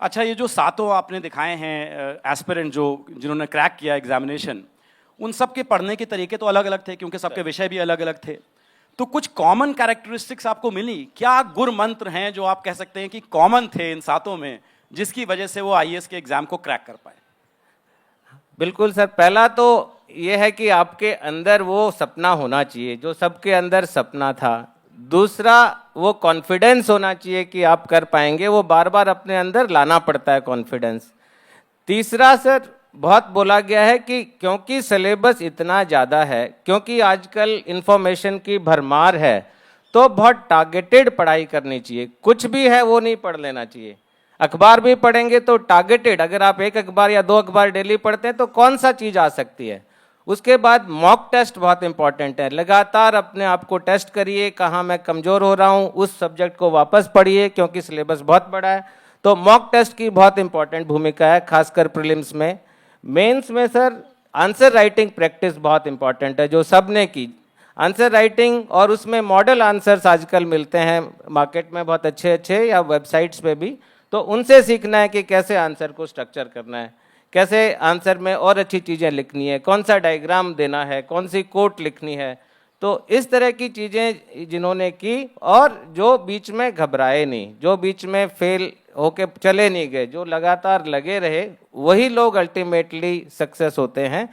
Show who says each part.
Speaker 1: अच्छा, ये जो सातों आपने दिखाए हैं एस्पिरेंट जो जिन्होंने क्रैक किया एग्जामिनेशन, उन सब के पढ़ने के तरीके तो अलग अलग थे क्योंकि सबके विषय भी अलग अलग थे। तो कुछ कॉमन कैरेक्टरिस्टिक्स आपको मिली? क्या गुर मंत्र हैं जो आप कह सकते हैं कि कॉमन थे इन सातों में, जिसकी वजह से वो आईएएस के एग्जाम को क्रैक कर पाए?
Speaker 2: बिल्कुल सर, पहला तो ये है कि आपके अंदर वो सपना होना चाहिए जो सबके अंदर सपना था। दूसरा, वो कॉन्फिडेंस होना चाहिए कि आप कर पाएंगे, वो बार बार अपने अंदर लाना पड़ता है कॉन्फिडेंस। तीसरा सर, बहुत बोला गया है कि क्योंकि सिलेबस इतना ज़्यादा है, क्योंकि आजकल इंफॉर्मेशन की भरमार है, तो बहुत टारगेटेड पढ़ाई करनी चाहिए। कुछ भी है वो नहीं पढ़ लेना चाहिए। अखबार भी पढ़ेंगे तो टारगेटेड, अगर आप एक अखबार या दो अखबार डेली पढ़ते हैं तो कौन सा चीज़ आ सकती है। उसके बाद मॉक टेस्ट बहुत इंपॉर्टेंट है, लगातार अपने आप को टेस्ट करिए, कहाँ मैं कमज़ोर हो रहा हूँ, उस सब्जेक्ट को वापस पढ़िए क्योंकि सिलेबस बहुत बड़ा है। तो मॉक टेस्ट की बहुत इंपॉर्टेंट भूमिका है, खासकर प्रीलिम्स में। मेंस में सर, आंसर राइटिंग प्रैक्टिस बहुत इंपॉर्टेंट है जो सब ने की। आंसर राइटिंग, और उसमें मॉडल आंसर्स आजकल मिलते हैं मार्केट में बहुत अच्छे अच्छे, या वेबसाइट्स पे भी, तो उनसे सीखना है कि कैसे आंसर को स्ट्रक्चर करना है, कैसे आंसर में और अच्छी चीज़ें लिखनी है, कौन सा डायग्राम देना है, कौन सी कोट लिखनी है। तो इस तरह की चीज़ें जिन्होंने की, और जो बीच में घबराए नहीं, जो बीच में फेल होके चले नहीं गए, जो लगातार लगे रहे, वही लोग अल्टीमेटली सक्सेस होते हैं।